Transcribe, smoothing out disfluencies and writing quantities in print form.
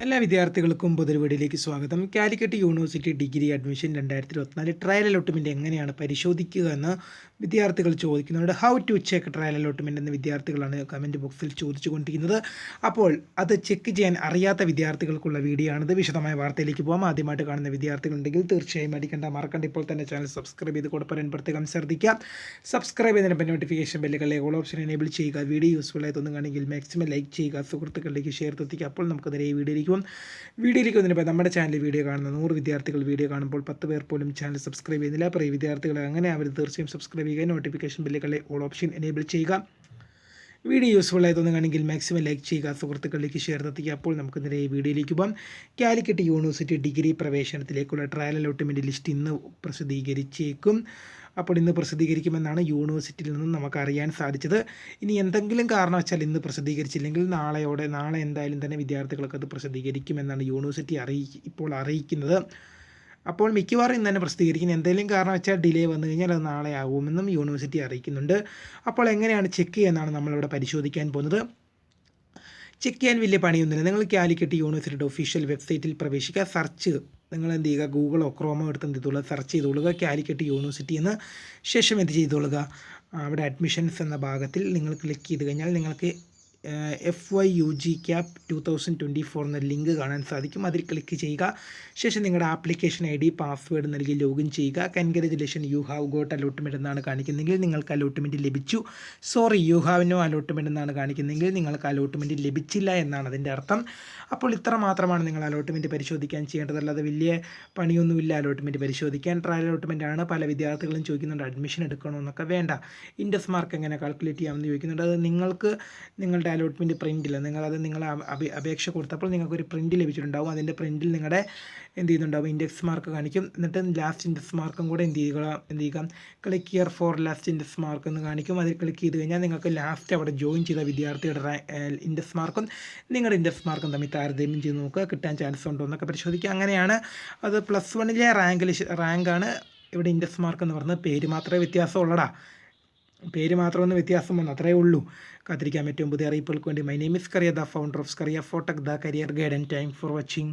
എല്ലാ വിദ്യാർത്ഥികൾക്കും പൊതുപടിയിലേക്ക് സ്വാഗതം. Calicut university degree admission 2024 trial allotment എങ്ങനെയാണ് പരിശോധിക്കുക എന്ന് വിദ്യാർത്ഥികൾ ചോദിക്കുന്നുണ്ട്. How to check trial allotment എന്ന വിദ്യാർത്ഥികളാണ് കമൻറ്റ് ബോക്സിൽ ചോദിച്ചുകൊണ്ടിരിക്കുന്നത്. അപ്പോൾ അത് ചെക്ക് ചെയ്യാൻ അറിയാത്ത വിദ്യാർത്ഥികൾക്കുള്ള വീഡിയോ ആണിത്. വിശദമായ വാർത്തയിലേക്ക് പോകാം. ആദ്യമായിട്ട് കാണുന്ന വിദ്യാർത്ഥികളുണ്ടെങ്കിൽ തീർച്ചയായും മറക്കണ്ട ഇപ്പോൾ തന്നെ ചാനൽ സബ്സ്ക്രൈബ് ചെയ്ത് കൊടുക്കാൻ പ്രത്യേകം ശ്രദ്ധിക്കുക. സബ്സ്ക്രൈബ് ചെയ്തതിന് നോട്ടിഫിക്കേഷൻ ബെല്ലുകളിലെ ഓൾ ഓപ്ഷൻ എനേബിൾ ചെയ്യുക. വീഡിയോ യൂസ്ഫുൾ ആയി തോന്നുകയാണെങ്കിൽ മാക്സിമം ലൈക്ക് ചെയ്യുക, സുഹൃത്തുക്കളിലേക്ക് ഷെയർ എത്തിക്കുക. അപ്പോൾ നമുക്ക് നേരെ ഈ വീഡിയോയിലേക്ക് വന്നപ്പോൾ നമ്മുടെ ചാനൽ വീഡിയോ കാണുന്ന 100 വിദ്യാർത്ഥികൾ വീഡിയോ കാണുമ്പോൾ 10 പേർ പോലും ചാനൽ സബ്സ്ക്രൈബ് ചെയ്യുന്നില്ല. അപ്പോൾ ഈ വിദ്യാർത്ഥികൾ അങ്ങനെ അവർ തീർച്ചയായും സബ്സ്ക്രൈബ് ചെയ്യുക, നോട്ടിഫിക്കേഷൻ ബെല്ലുകളിലെ ഓൾ ഓപ്ഷൻ എനേബിൾ ചെയ്യുക. വീഡിയോ യൂസ്ഫുൾ ആയി തോന്നുകയാണെങ്കിൽ മാക്സിമം ലൈക്ക് ചെയ്യുക, സുഹൃത്തുക്കളിലേക്ക് ഷെയർ എത്തിക്കുക. അപ്പോൾ നമുക്ക് നേരെ ഈ വീഡിയോയിലേക്ക് പോകാം. കാലിക്കറ്റ് യൂണിവേഴ്സിറ്റി ഡിഗ്രി പ്രവേശനത്തിലേക്കുള്ള ട്രയൽ അലോട്ട്മെൻറ്റ് ലിസ്റ്റ് ഇന്ന് പ്രസിദ്ധീകരിച്ചേക്കും. അപ്പോൾ ഇന്ന് പ്രസിദ്ധീകരിക്കുമെന്നാണ് യൂണിവേഴ്സിറ്റിയിൽ നിന്നും നമുക്കറിയാൻ സാധിച്ചത്. ഇനി എന്തെങ്കിലും കാരണവശാൽ ഇന്ന് പ്രസിദ്ധീകരിച്ചില്ലെങ്കിൽ നാളെ എന്തായാലും തന്നെ വിദ്യാർത്ഥികൾക്ക് അത് പ്രസിദ്ധീകരിക്കുമെന്നാണ് യൂണിവേഴ്സിറ്റി ഇപ്പോൾ അറിയിക്കുന്നത്. അപ്പോൾ മിക്കവാറും ഇന്ന് തന്നെ പ്രസിദ്ധീകരിക്കുന്നത്. എന്തെങ്കിലും കാരണം വെച്ചാൽ ഡിലേ വന്നു കഴിഞ്ഞാൽ അത് നാളെ ആകുമെന്നും യൂണിവേഴ്സിറ്റി അറിയിക്കുന്നുണ്ട്. അപ്പോൾ എങ്ങനെയാണ് ചെക്ക് ചെയ്യുന്നതാണ് നമ്മളിവിടെ പരിശോധിക്കാൻ പോകുന്നത്. ചെക്ക് ചെയ്യാൻ വലിയ പണിയൊന്നുമില്ല. നിങ്ങൾ കാലിക്കറ്റ് യൂണിവേഴ്സിറ്റിയുടെ ഒഫീഷ്യൽ വെബ്സൈറ്റിൽ പ്രവേശിക്കുക. നിങ്ങൾ എന്ത് ചെയ്യുക, ഗൂഗിളോ ക്രോമോ എടുത്ത് എന്ത് ചെയ്തോളുക, സെർച്ച് ചെയ്തോളുക കാലിക്കറ്റ് യൂണിവേഴ്സിറ്റി എന്ന്. ശേഷം എന്ത് ചെയ്തോളുക, അവിടെ അഡ്മിഷൻസ് എന്ന ഭാഗത്തിൽ നിങ്ങൾ ക്ലിക്ക് ചെയ്ത് കഴിഞ്ഞാൽ നിങ്ങൾക്ക് FYUG CAP 2024 എന്ന ലിങ്ക് കാണാൻ സാധിക്കും. അതിൽ ക്ലിക്ക് ചെയ്യുക. ശേഷം നിങ്ങളുടെ ആപ്ലിക്കേഷൻ ID പാസ്വേഡ് നൽകി ലോഗിൻ ചെയ്യുക. Congratulation, you have got allotment എന്നാണ് കാണിക്കുന്നതെങ്കിൽ നിങ്ങൾക്ക് അലോട്ട്മെൻറ്റ് ലഭിച്ചു. Sorry, you have no allotment എന്നാണ് കാണിക്കുന്നതെങ്കിൽ നിങ്ങൾക്ക് അലോട്ട്മെൻറ്റ് ലഭിച്ചില്ല എന്നാണ് അതിൻ്റെ അർത്ഥം. അപ്പോൾ ഇത്ര മാത്രമാണ് നിങ്ങൾ അലോട്ട്മെൻറ്റ് പരിശോധിക്കാൻ ചെയ്യേണ്ടത്. അല്ലാതെ വലിയ പണിയൊന്നുമില്ല അലോട്ട്മെൻറ്റ് പരിശോധിക്കാൻ. ട്രയൽ അലോട്ട്മെൻറ്റ് ആണ്. പല വിദ്യാർത്ഥികളും ചോദിക്കുന്നുണ്ട് അഡ്മിഷൻ എടുക്കണമെന്നൊക്കെ. വേണ്ട, ഇൻഡെക്സ് മാർക്ക് എങ്ങനെ കാൽക്കുലേറ്റ് ചെയ്യാമെന്ന് ചോദിക്കുന്നുണ്ട്. അത് നിങ്ങൾക്ക് നിങ്ങളുടെ അലോട്ട്മെൻറ്റ് പ്രിൻറ്റിൽ നിങ്ങൾ അപേക്ഷ കൊടുത്തപ്പോൾ നിങ്ങൾക്കൊരു പ്രിൻറ്റ് ലഭിച്ചിട്ടുണ്ടാകും. അതിൻ്റെ പ്രിൻറ്റിൽ നിങ്ങളുടെ എന്ത് ചെയ്യുന്നുണ്ടാവും, ഇൻഡെക്സ് മാർക്ക് കാണിക്കും. എന്നിട്ട് ലാസ്റ്റ് ഇൻഡെക്സ് മാർക്കും കൂടെ എന്ത് ചെയ്യുക, click here for last index mark എന്ന് കാണിക്കും. അതിൽ ക്ലിക്ക് ചെയ്ത് കഴിഞ്ഞാൽ നിങ്ങൾക്ക് ലാസ്റ്റ് അവിടെ ജോയിൻ ചെയ്ത വിദ്യാർത്ഥിയുടെ ഇൻഡെക്സ് മാർക്കും നിങ്ങളുടെ ഇൻഡെക്സ് മാർക്കും തമ്മിൽ താരതമ്യം ചെയ്ത് നോക്കുക, കിട്ടാൻ ചാൻസ് ഉണ്ടോ എന്നൊക്കെ പരിശോധിക്കുക. അങ്ങനെയാണ് അത്. +1 റാങ്കാണ് ഇവിടെ ഇൻഡെക്സ് മാർക്ക് എന്ന് പറഞ്ഞത്. പേര് മാത്രമേ വ്യത്യാസമുള്ളടാ, പേര് മാത്രമൊന്ന് വ്യത്യാസം വന്നു, അത്രയേ ഉള്ളൂ. കാത്തിരിക്കാൻ ഏറ്റവും പുതിയ അറിയിപ്പുകൾക്ക് വേണ്ടി. My name is Scaria, the founder of Scaria ഫോട്ടക്, the career guide, and thank for watching.